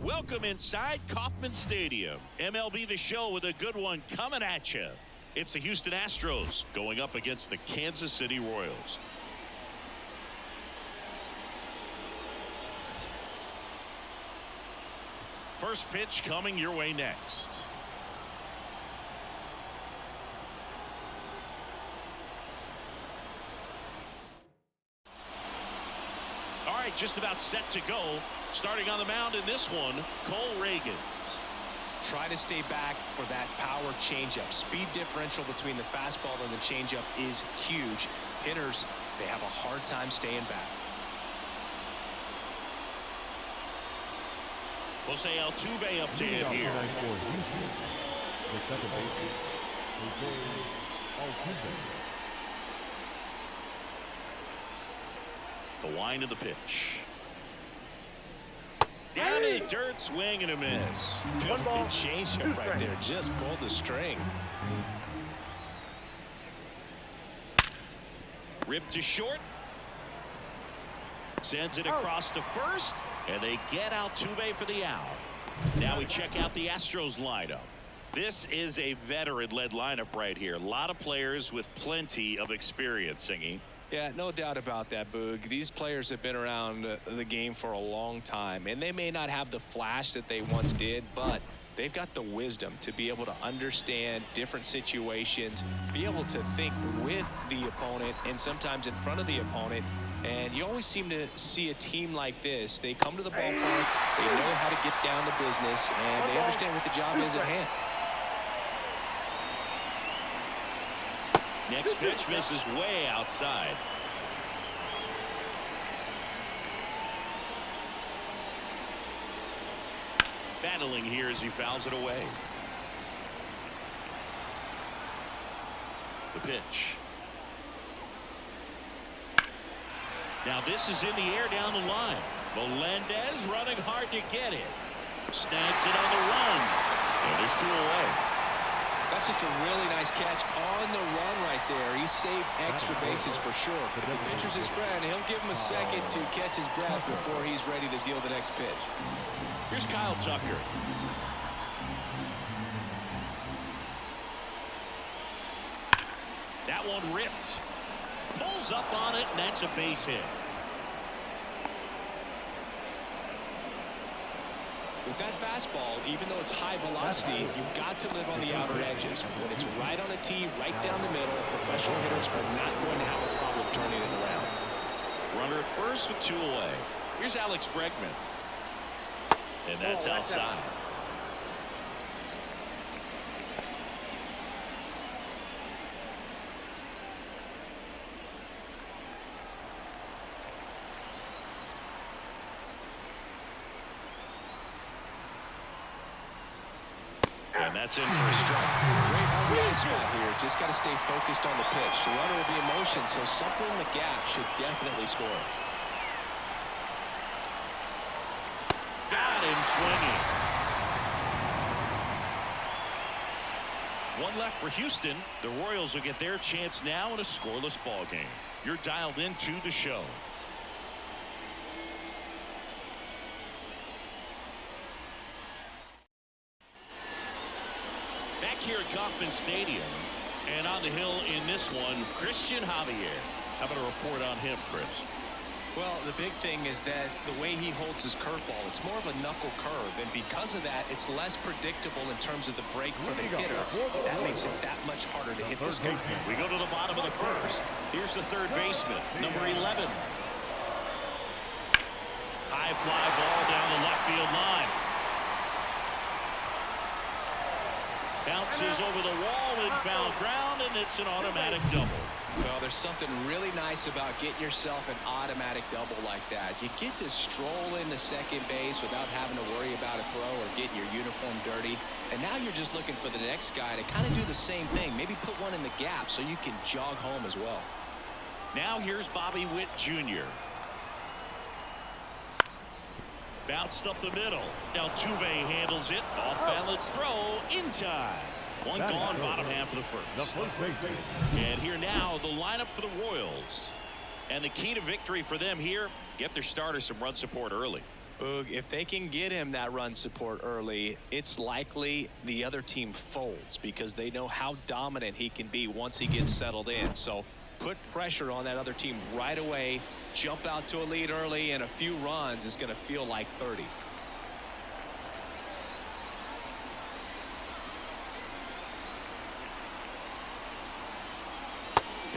Welcome inside Kauffman Stadium. MLB The Show with a good one coming at you. It's the Houston Astros going up against the Kansas City Royals. First pitch coming your way next. All right, just about set to go. Starting on the mound in this one, Cole Reagans. Try to stay back for that power changeup. Speed differential between the fastball and the changeup is huge. Hitters, they have a hard time staying back. Jose Altuve up to hit here. The wind of the pitch. Down in the dirt, swing and a miss. Good changeup right there. Just pulled the string. Ripped to short. Sends it across to first. And they get Altuve for the out. Now we check out the Astros lineup. This is a veteran-led lineup right here. A lot of players with plenty of experience, Singy. Yeah, no doubt about that, Boog. These players have been around the game for a long time, and they may not have the flash that they once did, but they've got the wisdom to be able to understand different situations, be able to think with the opponent and sometimes in front of the opponent. And you always seem to see a team like this. They come to the ballpark, they know how to get down to business, and they understand what the job is at hand. Next pitch misses way outside. Battling here as he fouls it away. The pitch. Now this is in the air down the line. Melendez running hard to get it. Snags it on the run. And there's 2 away. That's just a really nice catch on the run right there. He saved extra bases for sure. But the pitcher's his friend. He'll give him a second to catch his breath before he's ready to deal the next pitch. Here's Kyle Tucker. That one ripped. Pulls up on it, and that's a base hit. With that fastball, even though it's high velocity, you've got to live on the outer edges. When it's right on a tee, right down the middle, professional hitters are not going to have a problem turning it around. Runner at first with 2 away. Here's Alex Bregman. And that's outside. And that's in for a strike. Great RBI spot here. Just got to stay focused on the pitch. The runner will be in motion, so something in the gap should definitely score. Got him swinging. One left for Houston. The Royals will get their chance now in a scoreless ball game. You're dialed into the show. Back here at Kauffman Stadium, and on the hill in this one, Christian Javier. How about a report on him, Chris? Well, the big thing is that the way he holds his curveball, it's more of a knuckle curve, and because of that, it's less predictable in terms of the break for the hitter. That makes it that much harder to hit this guy. We go to the bottom of the first. Here's the third baseman, number 11. High fly ball down the left field line. Bounces over the wall in foul ground, and it's an automatic double. Well, there's something really nice about getting yourself an automatic double like that. You get to stroll into second base without having to worry about a throw or getting your uniform dirty. And now you're just looking for the next guy to kind of do the same thing. Maybe put one in the gap so you can jog home as well. Now here's Bobby Witt Jr. Bounced up the middle. Altuve handles it. Off balance throw in time. One gone, bottom half of the first. And here now, the lineup for the Royals. And the key to victory for them here, get their starters some run support early. Boog, if they can get him that run support early, it's likely the other team folds because they know how dominant he can be once he gets settled in. So put pressure on that other team right away, jump out to a lead early, and a few runs is going to feel like 30.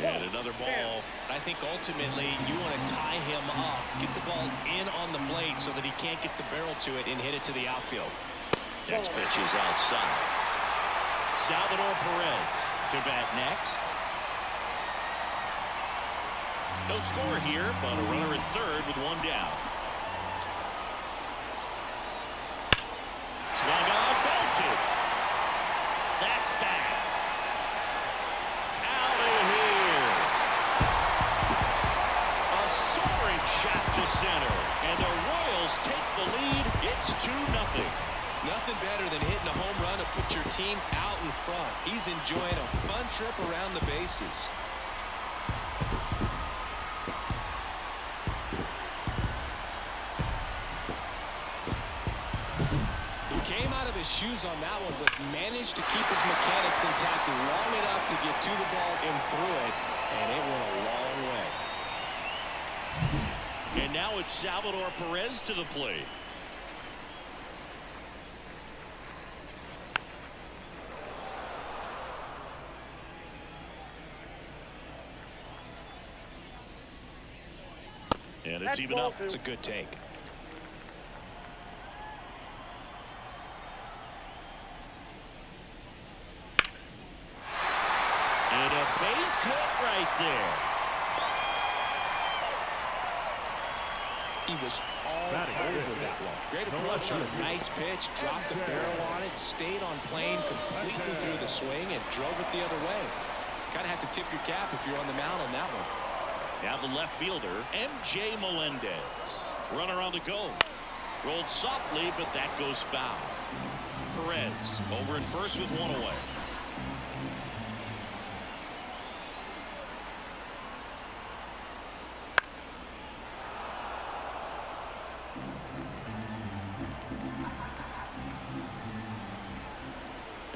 And another ball. I think ultimately you want to tie him up, get the ball in on the plate so that he can't get the barrel to it and hit it to the outfield. Next pitch is outside. Salvador Perez to bat next. No score here, but a runner at third with one down. Swung on, bolted. That's back. Out of here. A soaring shot to center, and the Royals take the lead. It's 2-0. Nothing better than hitting a home run to put your team out in front. He's enjoying a fun trip around the bases. He came out of his shoes on that one, but managed to keep his mechanics intact long enough to get to the ball and through it, and it went a long way. And now it's Salvador Perez to the plate. And it's even up. It's a good take. And a base hit right there. He was all over that one. Great approach on a nice pitch, dropped the barrel on it, stayed on plane completely through the swing, and drove it the other way. Kind of have to tip your cap if you're on the mound on that one. Now the left fielder, M.J. Melendez. Runner on the go. Rolled softly, but that goes foul. Perez over at first with one away.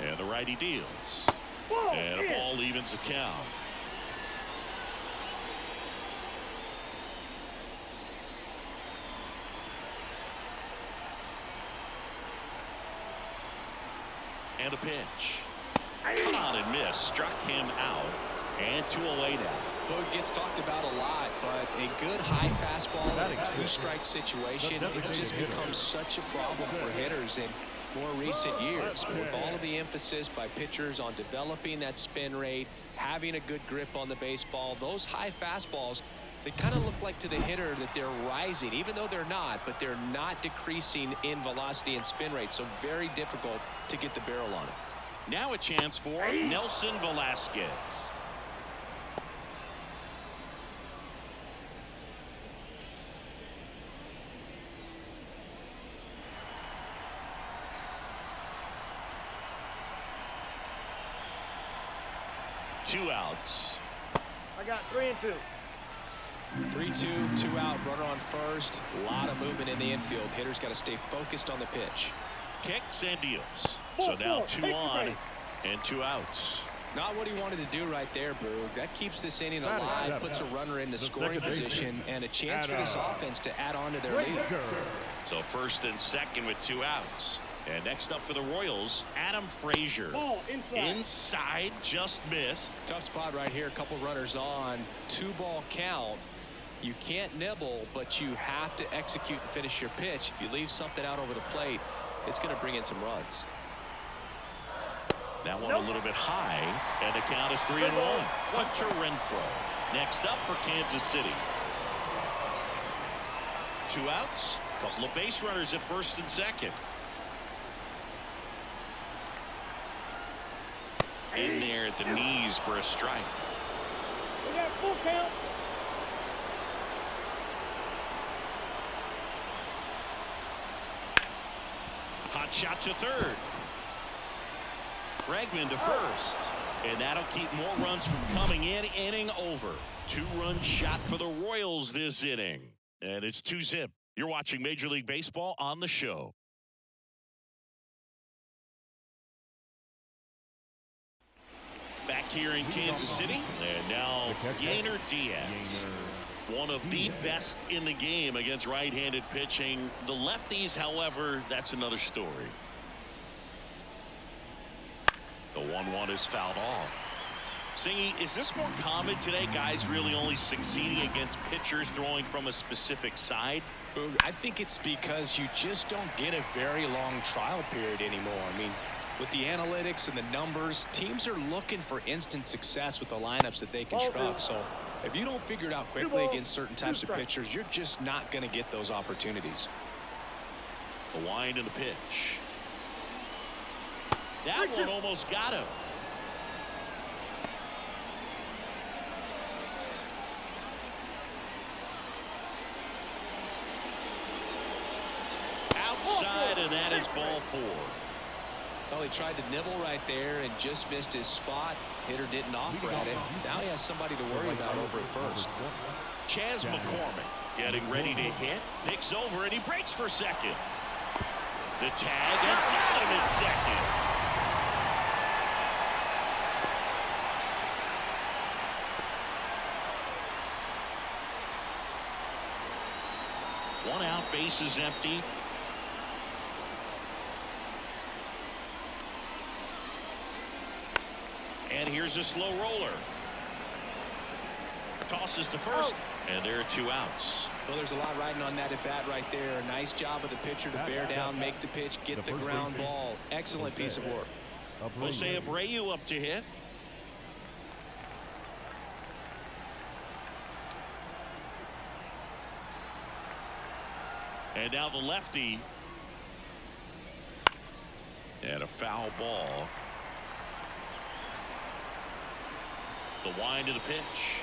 And the righty deals. And a ball evens the count. And a pitch. Cut on and miss. Struck him out. And 2 away now. Boog gets talked about a lot, but a good high fastball in a 2-strike situation, it's just become such a problem for hitters in more recent years. With all of the emphasis by pitchers on developing that spin rate, having a good grip on the baseball, those high fastballs, they kind of look like to the hitter that they're rising, even though they're not, but they're not decreasing in velocity and spin rate, so very difficult to get the barrel on it. Now a chance for Nelson Velasquez. Two outs. I got 3 and 2. 3-2, 2 out, runner on first. A lot of movement in the infield. Hitters got to stay focused on the pitch. Kicks and deals. So now 2 on and 2 outs. Not what he wanted to do right there, Boog. That keeps this inning alive, puts a runner into scoring position, and a chance for this offense to add on to their lead. So first and second with 2 outs. And next up for the Royals, Adam Frazier. Ball inside. Inside, just missed. Tough spot right here. A couple runners on. 2-ball count. You can't nibble, but you have to execute and finish your pitch. If you leave something out over the plate, it's going to bring in some runs. That one a little bit high, and the count is 3-1. Hunter Renfroe next up for Kansas City. 2 outs, couple of base runners at first and second. In there at the knees for a strike. We got full count. Hot shot to third. Bregman to first. And that'll keep more runs from coming in. Inning over. 2-run shot for the Royals this inning. And it's 2-zip. You're watching Major League Baseball on the show. Back here in Kansas City, and now Yainer Diaz. One of the best in the game against right-handed pitching. The lefties, however, that's another story. The 1-1 is fouled off. Singy, is this more common today? Guys really only succeeding against pitchers throwing from a specific side? I think it's because you just don't get a very long trial period anymore. I mean, with the analytics and the numbers, teams are looking for instant success with the lineups that they construct. So if you don't figure it out quickly against certain types of pitchers, you're just not going to get those opportunities. The wind and the pitch. That one almost got him. Outside, and that is ball 4. Well, he tried to nibble right there and just missed his spot. Hitter didn't offer at it. Now he has somebody to worry about over at first. Chas McCormick getting ready to hit. Picks over, and he breaks for second. The tag, and got him at second. One out, base is empty. And here's a slow roller. Tosses to first, and there are 2 outs. Well, there's a lot riding on that at bat right there. Nice job of the pitcher to bear down, make the pitch, get the ground ball. Excellent piece of work. Jose Abreu up to hit. And now the lefty. And a foul ball. The wind of the pitch.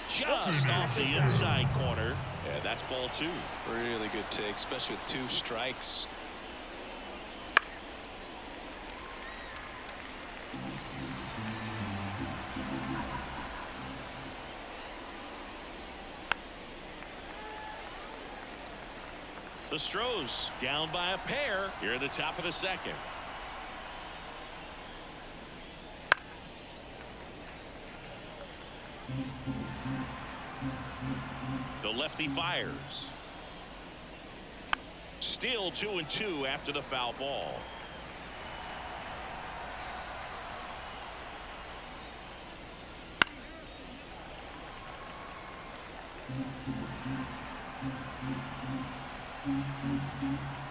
Just off the inside corner. And that's ball 2. Really good take, especially with 2 strikes. The Astros down by a pair here at the top of the second. The lefty fires. Still 2-2 after the foul ball.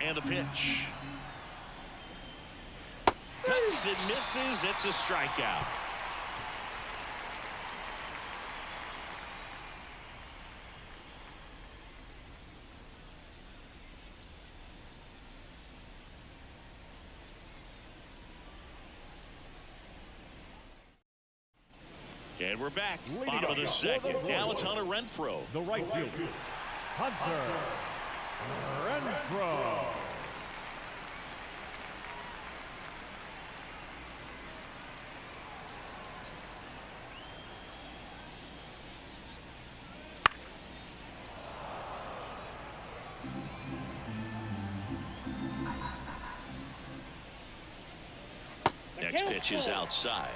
And the pitch. Cuts and misses. It's a strikeout. And we're back. Bottom of the second. Now it's Hunter Renfroe. The right fielder, Hunter Renfroe. Next pitch is outside.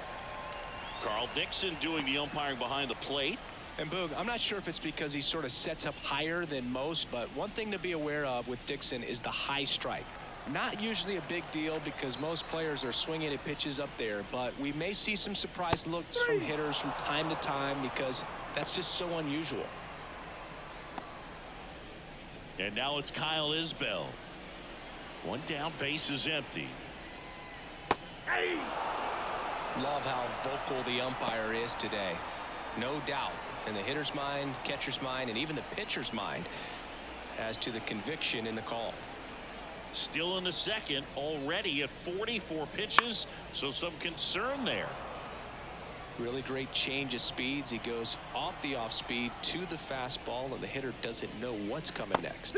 Carl Dixon doing the umpiring behind the plate. And Boog, I'm not sure if it's because he sort of sets up higher than most, but one thing to be aware of with Dixon is the high strike. Not usually a big deal because most players are swinging at pitches up there, but we may see some surprise looks from hitters from time to time because that's just so unusual. And now it's Kyle Isbell. One down, base is empty. Love how vocal the umpire is today. No doubt in the hitter's mind, catcher's mind, and even the pitcher's mind as to the conviction in the call. Still in the second, already at 44 pitches, so some concern there. Really great change of speeds. He goes off the off speed to the fastball, and the hitter doesn't know what's coming next.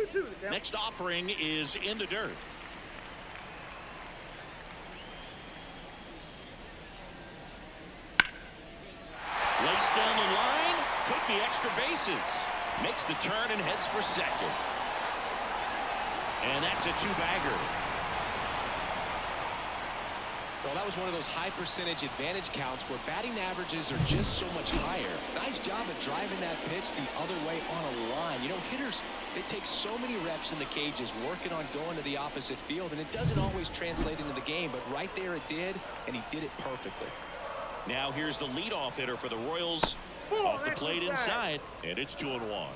Next offering is in the dirt. Lace down the line, could be extra bases. Makes the turn and heads for second. And that's a two-bagger. Well, that was one of those high percentage advantage counts where batting averages are just so much higher. Nice job of driving that pitch the other way on a line. You know, hitters, they take so many reps in the cages working on going to the opposite field, and it doesn't always translate into the game, but right there it did, and he did it perfectly. Now here's the leadoff hitter for the Royals. Off the plate inside, and it's 2-1.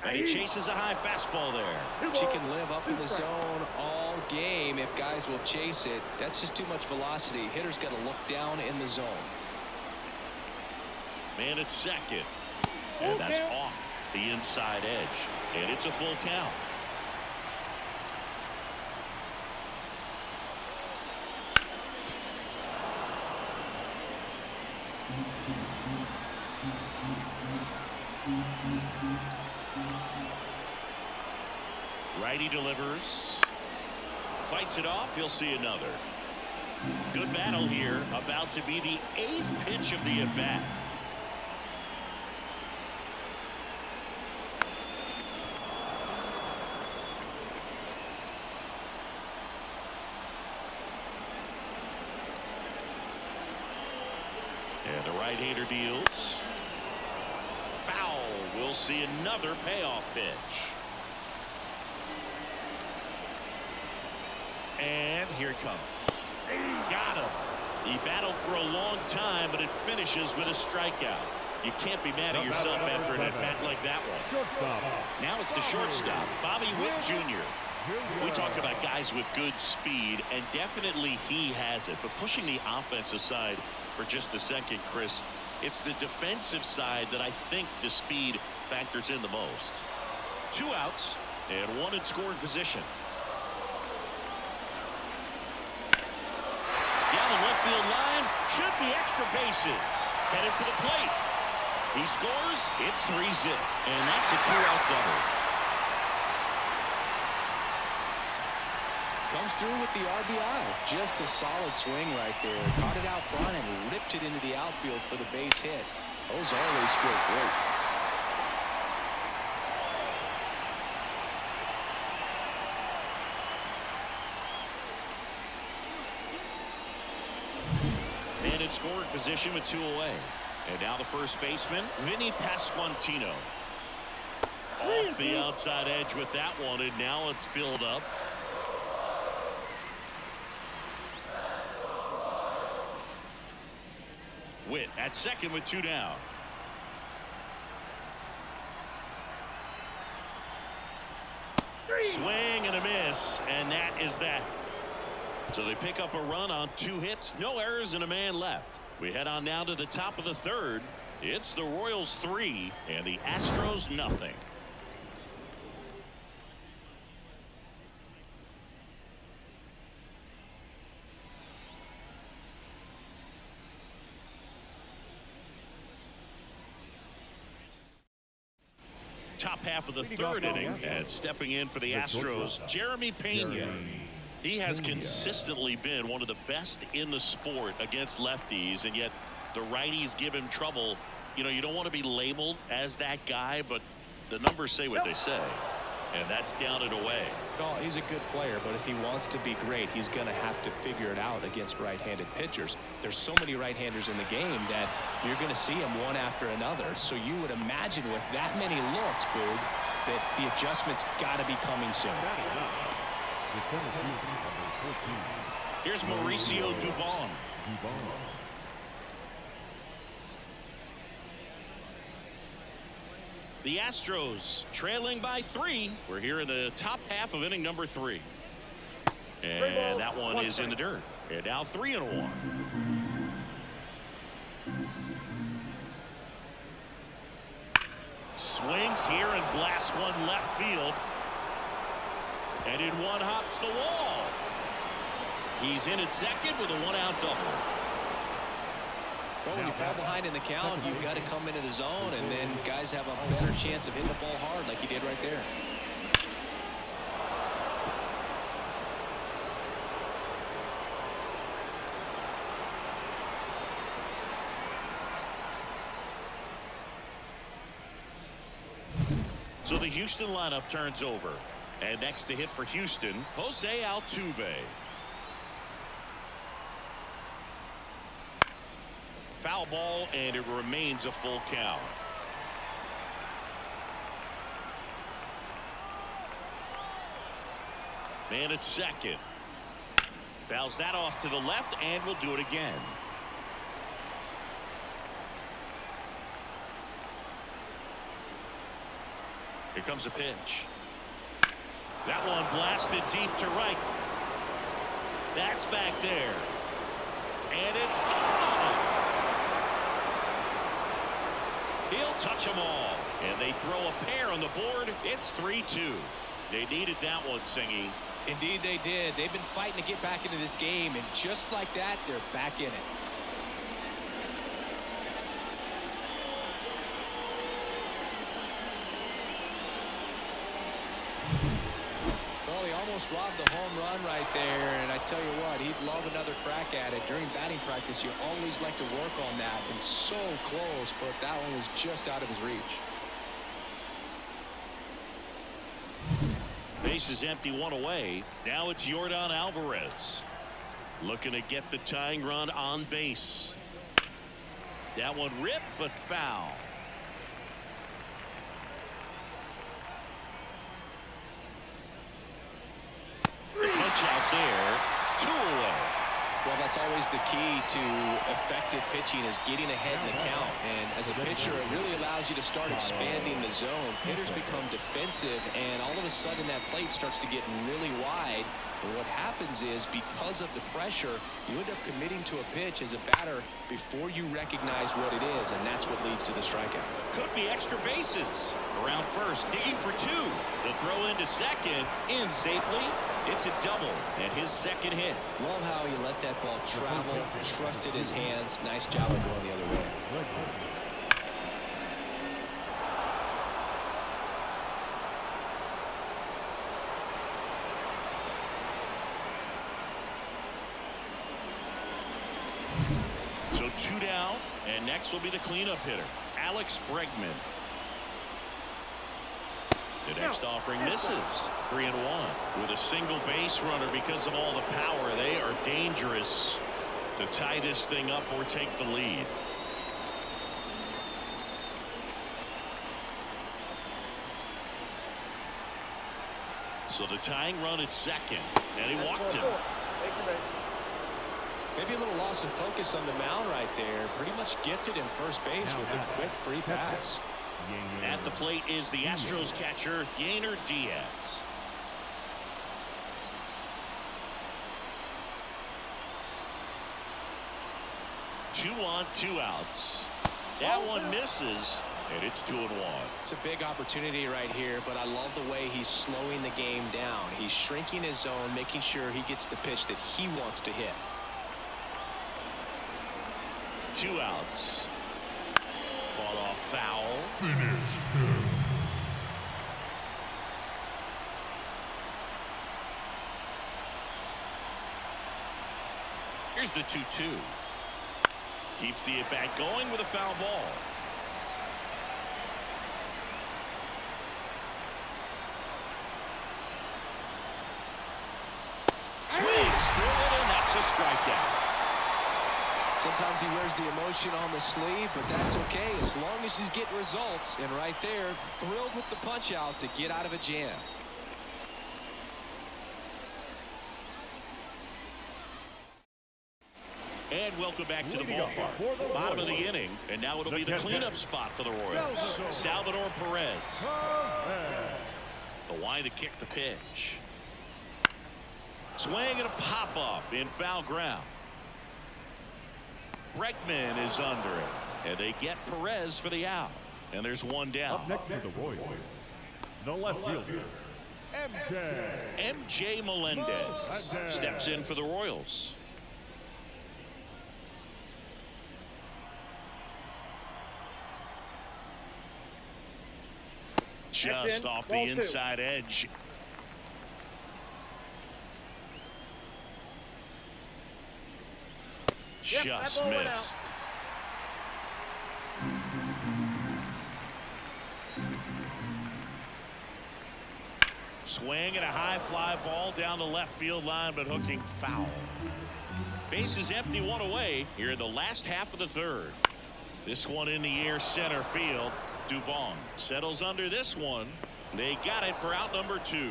And he chases a high fastball there. She can live up in the zone all game if guys will chase it. That's just too much velocity. Hitter's got to look down in the zone. Man at second. And that's off the inside edge. And it's a full count. Righty delivers. Fights it off. He'll see another. Good battle here. About to be the 8th pitch of the at-bat. And the right-hander deals. Foul. We'll see another payoff pitch. And here it comes. Got him. He battled for a long time, but it finishes with a strikeout. You can't be mad at yourself after an at-bat like that one. Shortstop. Now it's the shortstop, Bobby Witt Jr. We talk about guys with good speed, and definitely he has it. But pushing the offense aside for just a second, Chris, it's the defensive side that I think the speed factors in the most. 2 outs and 1 in scoring position. Down the left field line, should be extra bases. Headed for the plate. He scores, it's 3-0, and that's a 2-out double. Comes through with the RBI. Just a solid swing right there. Caught it out front and ripped it into the outfield for the base hit. Those always feel great. Man in scoring position with 2 away. And now the first baseman, Vinny Pasquantino. Off the outside edge with that one, and now it's filled up. Witt at second with 2 down. Swing and a miss, and that is that. So they pick up a run on 2 hits, no errors, and a man left. We head on now to the top of the 3rd. It's the Royals 3 and the Astros nothing. Top half of the 3rd inning, and stepping in for the Astros, Jeremy Pena. He has consistently been one of the best in the sport against lefties, and yet the righties give him trouble. You know, you don't want to be labeled as that guy, but the numbers say what they say, and that's down and away. Well, he's a good player, but if he wants to be great, he's going to have to figure it out against right-handed pitchers. There's so many right-handers in the game that you're going to see them one after another. So you would imagine with that many looks, Boog, that the adjustment's got to be coming soon. Here's Mauricio Dubon. The Astros trailing by 3. We're here in the top half of inning number 3. And that one is in the dirt. And now 3-1. Swings here and blasts one left field. And in one hops the wall. He's in at second with a 1-out double. Well, when you fall behind in the count, you've got to come into the zone, and then guys have a better chance of hitting the ball hard like he did right there. So the Houston lineup turns over. And next to hit for Houston, Jose Altuve. Foul ball, and it remains a full count. Man at second. Fouls that off to the left, and will do it again. Here comes a pitch. That one blasted deep to right. That's back there. And it's gone. He'll touch them all. And they throw a pair on the board. It's 3-2. They needed that one, Singy. Indeed they did. They've been fighting to get back into this game, and just like that, they're back in it. Well, he almost robbed the home run right there, and I tell you what, he'd love another crack at it. During batting practice, you always like to work on that, and so close, but that one was just out of his reach. Base is empty, one away. Now it's Yordan Alvarez looking to get the tying run on base. That one ripped, but foul. Punch out there, 2 away. Well, that's always the key to effective pitching, is getting ahead in the count. And as a pitcher, it really allows you to start expanding the zone. Hitters become defensive, and all of a sudden that plate starts to get really wide. And what happens is, because of the pressure, you end up committing to a pitch as a batter before you recognize what it is, and that's what leads to the strikeout. Could be extra bases. Around first, digging for 2. The throw into second, in safely. It's a double, and his second hit. Love how he let that ball travel, trusted his hands. Nice job of going the other way. So 2 down, and next will be the cleanup hitter, Alex Bregman. The next offering misses. 3-1 with a single base runner. Because of all the power, they are dangerous to tie this thing up or take the lead. So the tying run at second, and he walked him. Maybe a little loss of focus on the mound right there. Pretty much gifted in first base with a quick free pass. At the plate is the Astros catcher, Yainer Diaz. Two on, 2 outs. That one misses, and it's 2-1. It's a big opportunity right here, but I love the way he's slowing the game down. He's shrinking his zone, making sure he gets the pitch that he wants to hit. 2 outs. Fought off foul. Here's the 2-2. Keeps the at-bat going with a foul ball. Swings through it, and that's a strikeout. Sometimes he wears the emotion on the sleeve, but that's okay as long as he's getting results. And right there, thrilled with the punch out to get out of a jam. And welcome back to the ballpark. Bottom of the inning, and now it'll be the cleanup spot for the Royals. Salvador Perez. The line to kick the pitch. Swing and a pop-up in foul ground. Bregman is under it, and they get Perez for the out. And there's 1 down. Up next for the Royals, the left fielder, MJ Melendez steps in for the Royals. just off the Ball 2. inside edge. Yep, that Just ball went out. missed. Swing and a high fly ball down the left field line, but hooking foul. Bases empty, one away here in the last half of the third. This one in the air center field. Dubon settles under this one. They got it for out number 2.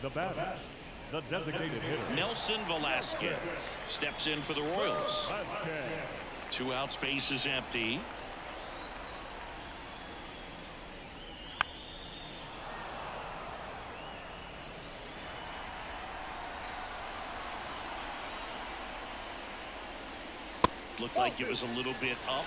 The batter, the designated hitter. Nelson Velasquez steps in for the Royals. Vasquez. 2 outs, bases empty. Looked like it was a little bit up.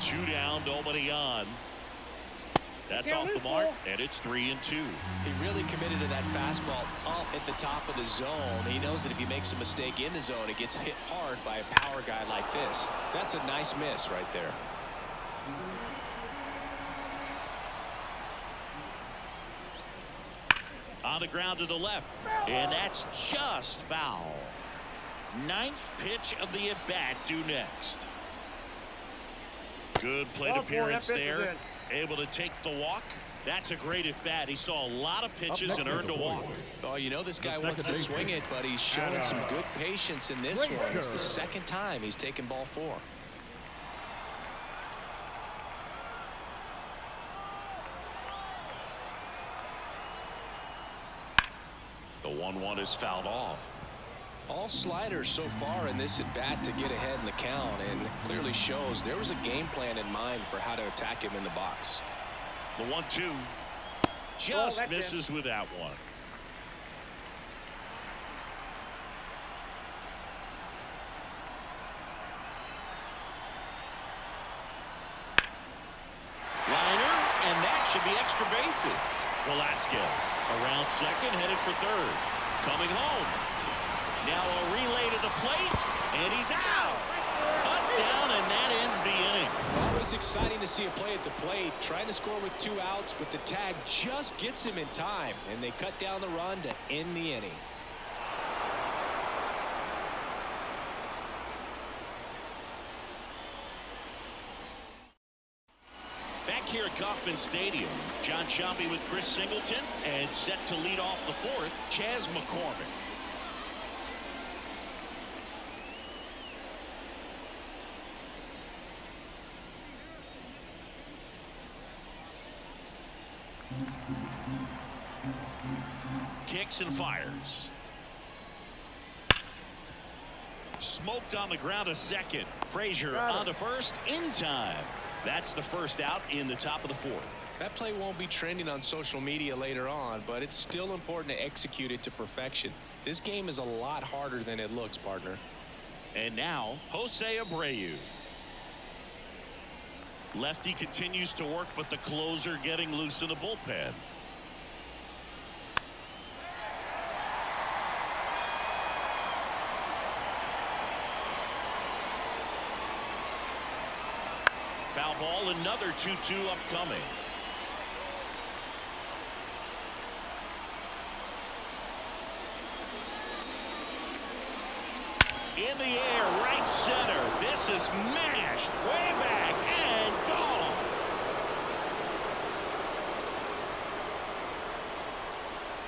Two down, nobody on. That's off the mark, and it's 3-2. He really committed to that fastball up at the top of the zone. He knows that if he makes a mistake in the zone, it gets hit hard by a power guy like this. That's a nice miss right there. On the ground to the left, and that's just foul. 9th pitch of the at-bat due next. Good plate appearance there. Able to take the walk. That's a great at bat. He saw a lot of pitches and earned a walk. Oh, you know this guy wants to swing it, but he's showing some good patience in this one. It's the second time he's taken ball 4. The 1-1 is fouled off. All sliders so far in this at bat to get ahead in the count, and clearly shows there was a game plan in mind for how to attack him in the box. The 1-2 just misses with that one. Liner, and that should be extra bases. Velasquez around second, headed for third. Coming home. Now a relay to the plate, and he's out. Cut down, and that ends the inning. Always exciting to see a play at the plate, trying to score with 2 outs, but the tag just gets him in time, and they cut down the run to end the inning. Back here at Kauffman Stadium, John Choppy with Chris Singleton, and set to lead off the 4th, Chas McCormick. Kicks and fires. Smoked on the ground, a second. Frazier on to first in time. That's the first out in the top of the 4th. That play won't be trending on social media later on, but it's still important to execute it to perfection. This game is a lot harder than it looks, partner. And now Jose Abreu. Lefty continues to work, but the closer getting loose in the bullpen. Foul ball, another 2-2 upcoming. In the air, right center. This is mashed way back and gone.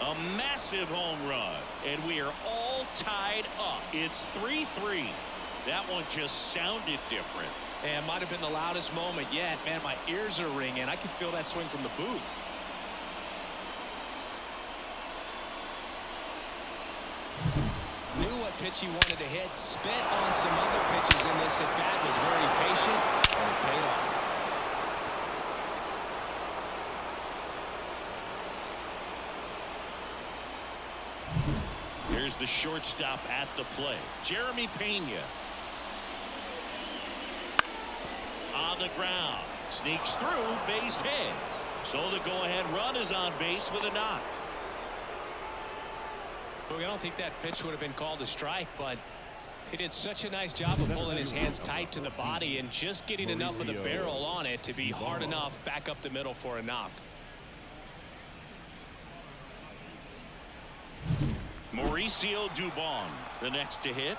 A massive home run, and we are all tied up. It's 3-3. That one just sounded different. And it might have been the loudest moment yet. Man, my ears are ringing. I can feel that swing from the booth. Knew what pitch he wanted to hit. Spent on some other pitches in this at bat. Was very patient, and it paid off. Here's the shortstop at the plate, Jeremy Pena. On on the ground. Sneaks through, base hit. So the go-ahead run is on base with a knock. Look, I don't think that pitch would have been called a strike, but he did such a nice job of pulling his hands tight to the body and just getting enough of the barrel on it to be hard enough back up the middle for a knock. Mauricio Dubon, the next to hit.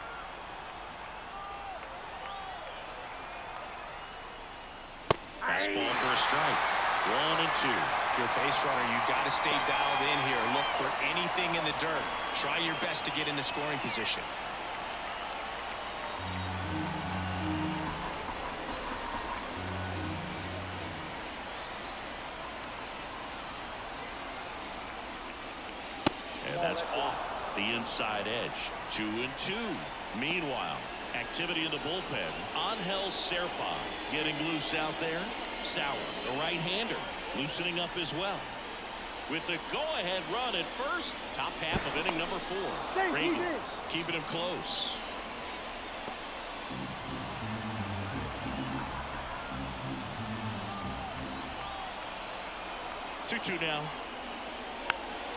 Fastball for a strike. 1-2. If you're a base runner, you got to stay dialed in here. Look for anything in the dirt. Try your best to get in the scoring position. And that's off the inside edge. 2-2. Meanwhile, activity in the bullpen. Angel Serpa getting loose out there. Sauer, the right-hander, loosening up as well. With the go-ahead run at first, top half of inning number 4. Ravens keeping him close. Two now.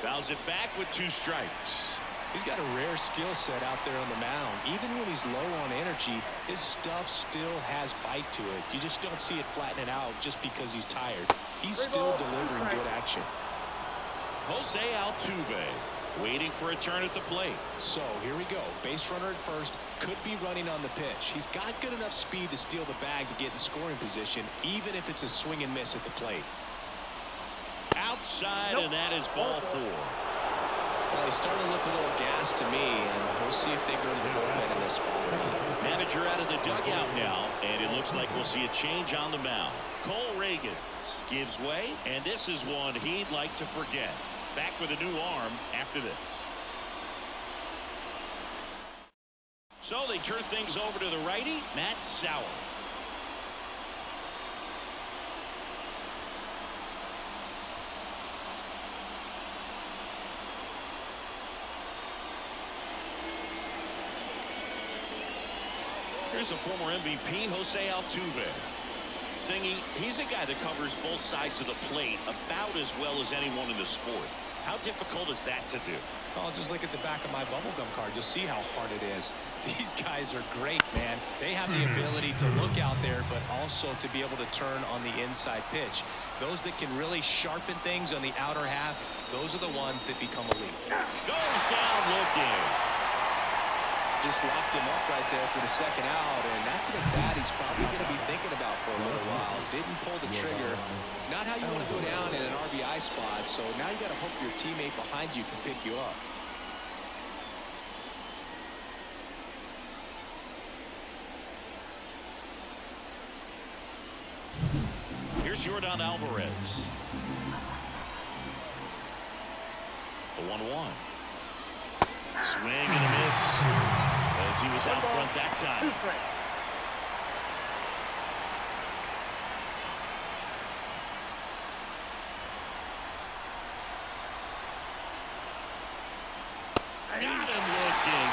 Fouls it back with 2 strikes. He's got a rare skill set out there on the mound. Even when he's low on energy, his stuff still has bite to it. You just don't see it flattening out just because he's tired. He's still delivering good action. Jose Altuve waiting for a turn at the plate. So here we go. Base runner at first, could be running on the pitch. He's got good enough speed to steal the bag to get in scoring position, even if it's a swing and miss at the plate. Outside, and that is ball 4. Well, he's starting to look a little gassed to me, and we'll see if they go to the bullpen in this spot. Manager out of the dugout now, and it looks like we'll see a change on the mound. Cole Reagans gives way, and this is one he'd like to forget. Back with a new arm after this. So they turn things over to the righty, Matt Sauer. Here's the former MVP, Jose Altuve. Singing, he's a guy that covers both sides of the plate about as well as anyone in the sport. How difficult is that to do? Oh, just look at the back of my bubblegum card. You'll see how hard it is. These guys are great, man. They have the ability to look out there, but also to be able to turn on the inside pitch. Those that can really sharpen things on the outer half, those are the ones that become elite. Goes down looking. Just locked him up right there for the second out, and that's an at-bat he's probably going to be thinking about for a little while. Didn't pull the trigger. Not how you want to go down in an RBI spot, so now you got to hope your teammate behind you can pick you up. Here's Yordan Alvarez. The 1-1. Swing and a miss as he was out front that time. Got him looking.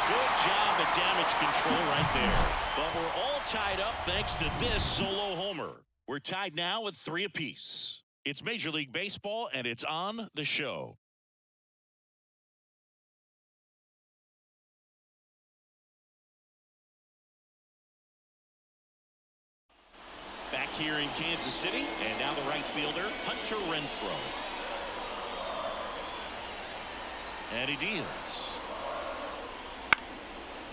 Good job at damage control right there. But we're all tied up thanks to this solo homer. We're tied now with 3 apiece. It's Major League Baseball, and it's on the show. Back here in Kansas City, and now the right fielder, Hunter Renfroe. And he deals.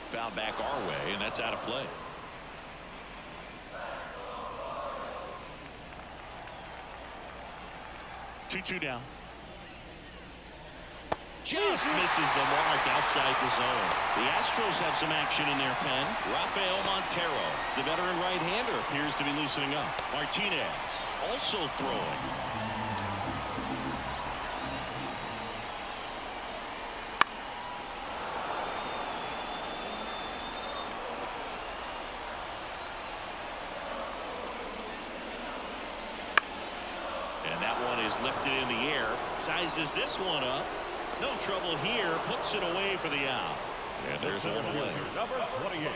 Foul back our way, and that's out of play. Two down. Just misses the mark outside the zone. The Astros have some action in their pen. Rafael Montero, the veteran right-hander, appears to be loosening up. Martinez also throwing. And that one is lifted in the air. Sizes this one up. No trouble here. Puts it away for the out. And there's one away. Number 28.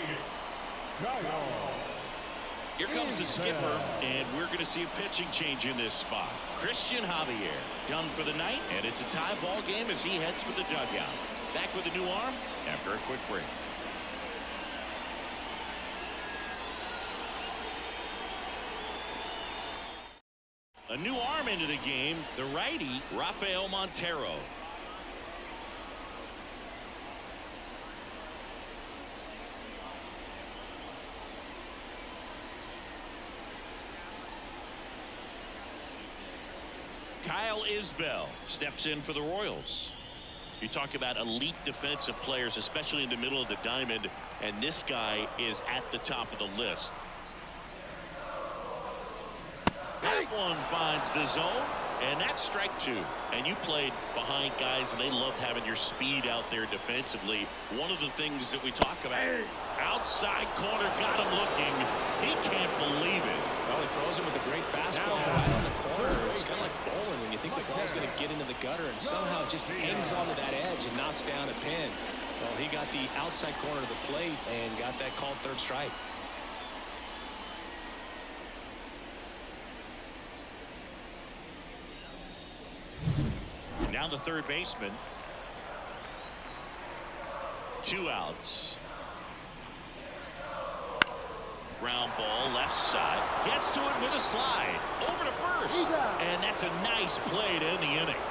Here comes the skipper, and we're going to see a pitching change in this spot. Christian Javier done for the night, and it's a tie ball game as he heads for the dugout. Back with a new arm after a quick break. A new arm into the game, the righty, Rafael Montero. Kyle Isbell steps in for the Royals. You talk about elite defensive players, especially in the middle of the diamond, and this guy is at the top of the list. That one finds the zone, and that's strike two. And you played behind guys, and they love having your speed out there defensively. One of the things that we talk about, outside corner, got him looking. He can't believe it. Well, he throws him with a great fastball right on the corner. It's kind of like bowling when you think the ball's going to get into the gutter and somehow just hangs onto that edge and knocks down a pin. Well, he got the outside corner of the plate and got that called third strike. Down the third baseman. 2 outs. Ground ball left side. Gets to it with a slide. Over to first. And that's a nice play to end the inning.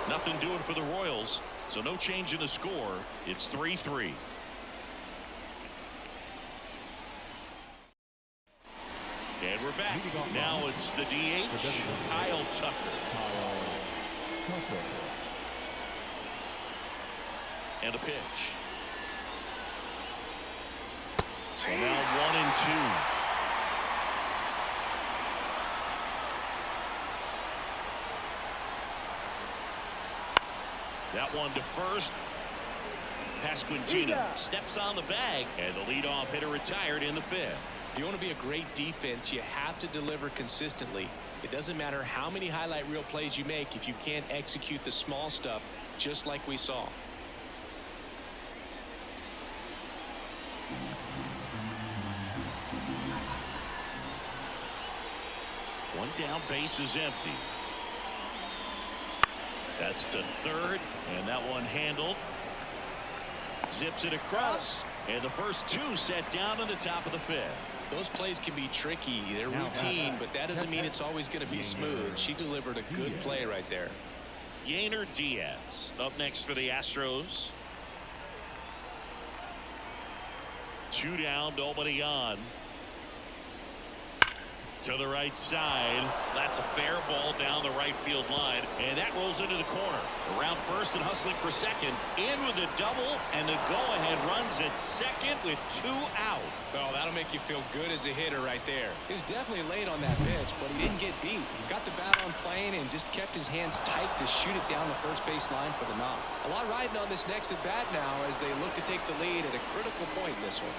Nothing doing for the Royals. So no change in the score. It's 3-3. And we're back. Now it's the DH, Kyle Tucker. And a pitch. So now 1-2. That one to first. Pasquantino steps on the bag, and the leadoff hitter retired in the 5th. If you want to be a great defense, you have to deliver consistently. It doesn't matter how many highlight reel plays you make if you can't execute the small stuff, just like we saw. One down, base is empty. That's to third, and that one handled. Zips it across, and the first 2 set down in the top of the 5th. Those plays can be tricky. They're routine, but that doesn't mean it's always going to be smooth. She delivered a good play right there. Yainer Diaz up next for the Astros. 2 down, nobody on. To the right side. That's a fair ball down the right field line, and that rolls into the corner. Around first and hustling for second. In with a double, and the go-ahead runs at second with 2 out. Well, that'll make you feel good as a hitter right there. He was definitely late on that pitch, but he didn't get beat. He got the bat on plane and just kept his hands tight to shoot it down the first base line for the knock. A lot riding on this next at bat now as they look to take the lead at a critical point in this one.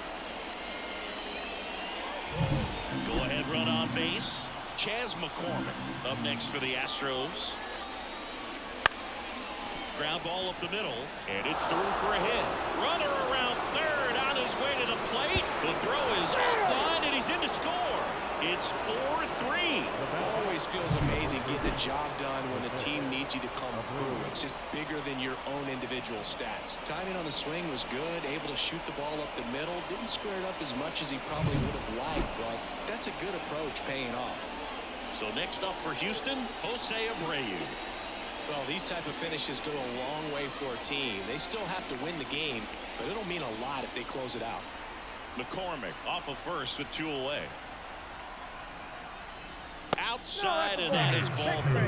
Go ahead run on base. Chas McCormick up next for the Astros. Ground ball up the middle, and it's through for a hit. Runner around third on his way to the plate. The throw is offline, and he's in to score. It's 4-3. Always feels amazing getting the job done when the team needs you to come through. It's just bigger than your own individual stats. Timing on the swing was good, able to shoot the ball up the middle. Didn't square it up as much as he probably would have liked, but that's a good approach paying off. So next up for Houston, Jose Abreu. Well, these type of finishes go a long way for a team. They still have to win the game, but it'll mean a lot if they close it out. McCormick off of first with 2 away. Outside, and that is ball 4.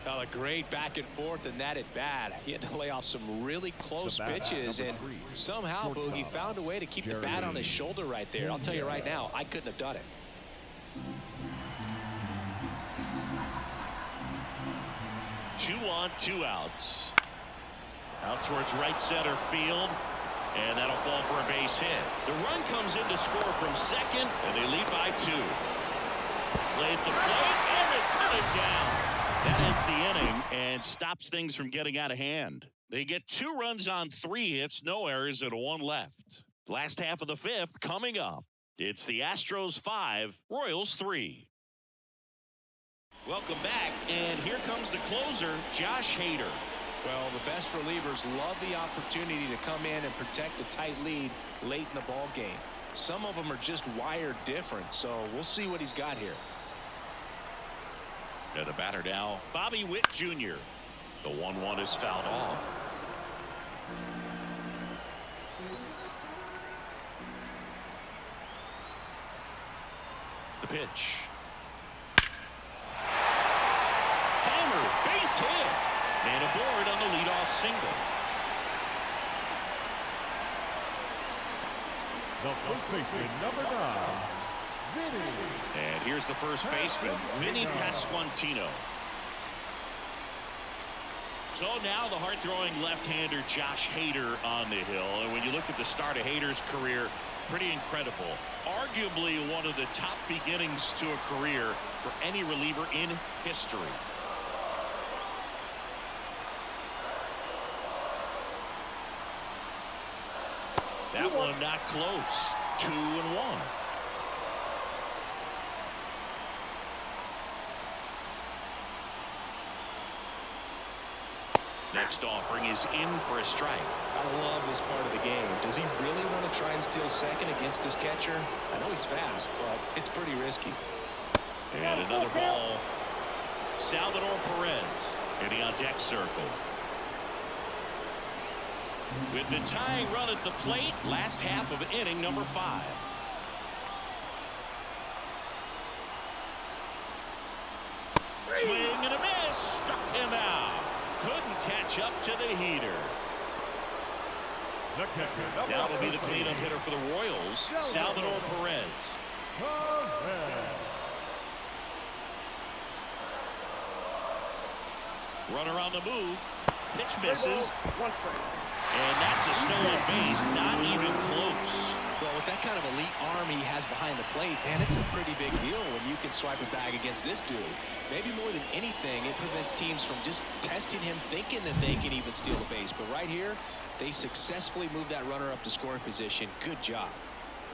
Well, a great back and forth, and that at bat. He had to lay off some really close pitches, and somehow Boogie found a way to keep the bat on his shoulder right there. I'll tell you right now, I couldn't have done it. Two on, 2 outs. Out towards right center field, and that'll fall for a base hit. The run comes in to score from second, and they lead by 2. Played the plate, and they cut it down. That ends the inning and stops things from getting out of hand. They get 2 runs on 3 hits, no errors, and 1 left. Last half of the 5th coming up. It's the Astros 5, Royals 3. Welcome back, and here comes the closer, Josh Hader. Well, the best relievers love the opportunity to come in and protect the tight lead late in the ball game. Some of them are just wired different, so we'll see what he's got here. And the batter now, Bobby Witt Jr. The 1-1 is fouled off. The pitch. Hammer, base hit. And aboard on the leadoff single. The first baseman, number 9, Vinny. And here's the first baseman, Vinny Pasquantino. So now the hard-throwing left-hander Josh Hader on the hill. And when you look at the start of Hader's career, pretty incredible. Arguably one of the top beginnings to a career for any reliever in history. That one not close. 2-1. Next offering is in for a strike. I love this part of the game. Does he really want to try and steal second against this catcher? I know he's fast, but it's pretty risky. And another ball. Salvador Perez hitting on deck circle. With the tying run at the plate, last half of inning number 5. Swing and a miss. Struck him out. Couldn't catch up to the heater. The catcher, Now will be the cleanup hitter for the Royals, Salvador Perez. Runner on the move. Pitch misses. And that's a stolen base. Not even close. Well, with that kind of elite arm he has behind the plate, man, it's a pretty big deal when you can swipe a bag against this dude. Maybe more than anything, it prevents teams from just testing him, thinking that they can even steal a base. But right here, they successfully moved that runner up to scoring position. Good job.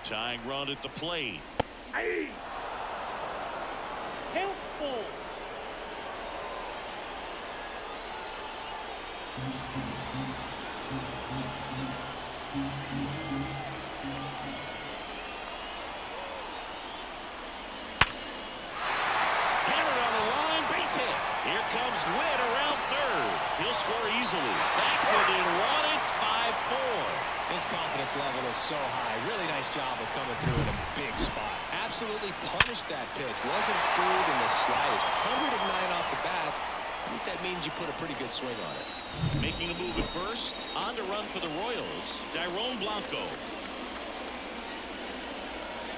Tying run at the plate. Hey. Helpful. Here comes Witt around third. He'll score easily. Back within 1. It's 5-4. His confidence level is so high. Really nice job of coming through in a big spot. Absolutely punished that pitch. Wasn't fooled in the slightest. 109 off the bat. I think that means you put a pretty good swing on it. Making a move at first. On to run for the Royals, Dairon Blanco.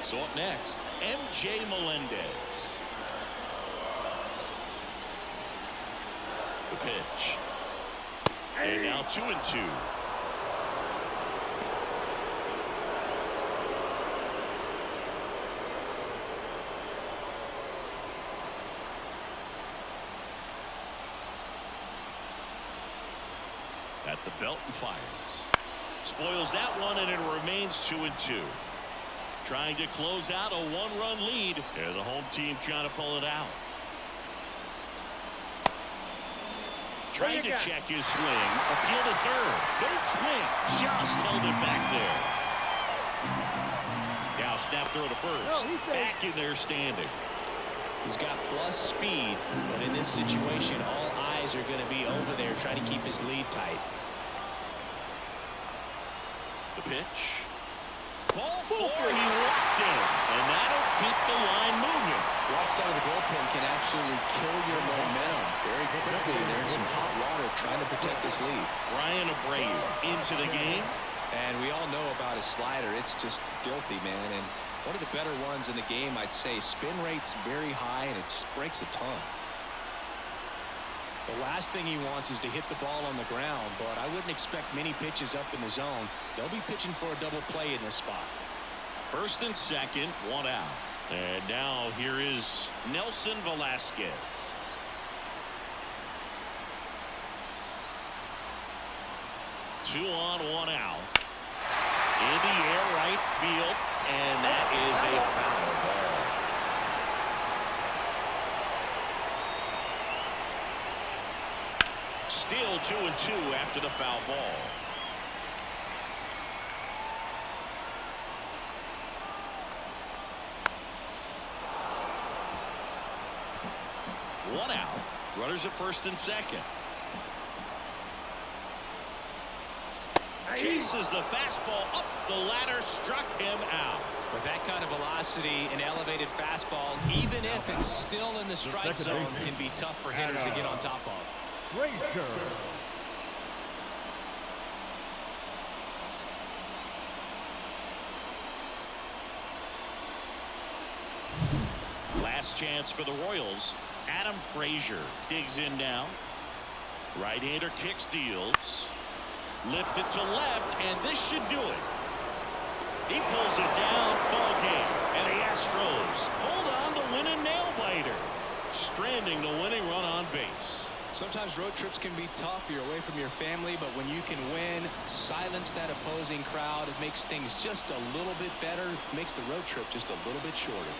So up next, MJ Melendez. The pitch. And now 2-2. At the belt and fires. Spoils that one, and it remains 2-2. Trying to close out a 1-run lead. And the home team trying to pull it out. Trying to check his swing. Appeal to third. No swing. Just held it back there. Now snap throw to first. Back in there standing. He's got plus speed, but in this situation, all eyes are going to be over there trying to keep his lead tight. The pitch. Ball 4. He walked in. And that'll keep the line moving. Walks out of the bullpen can actually kill your momentum very quickly. They're in some hot water trying to protect this lead. Ryan Abreu into the game. And we all know about his slider. It's just filthy, man. And one of the better ones in the game, I'd say. Spin rate's very high, and it just breaks a ton. The last thing he wants is to hit the ball on the ground, but I wouldn't expect many pitches up in the zone. They'll be pitching for a double play in this spot. First and second, 1 out. And now here is Nelson Velasquez. Two on, 1 out. In the air, right field, and that is a foul ball. Still 2-2 after the foul ball. One out. Runners at first and second. Chases the fastball up the ladder, struck him out. With that kind of velocity, an elevated fastball, even if it's still in the strike zone, can be tough for hitters to get on top of. Frazier. Last chance for the Royals. Adam Frazier digs in now. Right-hander kick steals. Lifted to left, and this should do it. He pulls it down. Ball game. And the Astros hold on to win a nail-biter, stranding the winning run on base. Sometimes road trips can be tough. You're away from your family, but when you can win, silence that opposing crowd, it makes things just a little bit better, makes the road trip just a little bit shorter.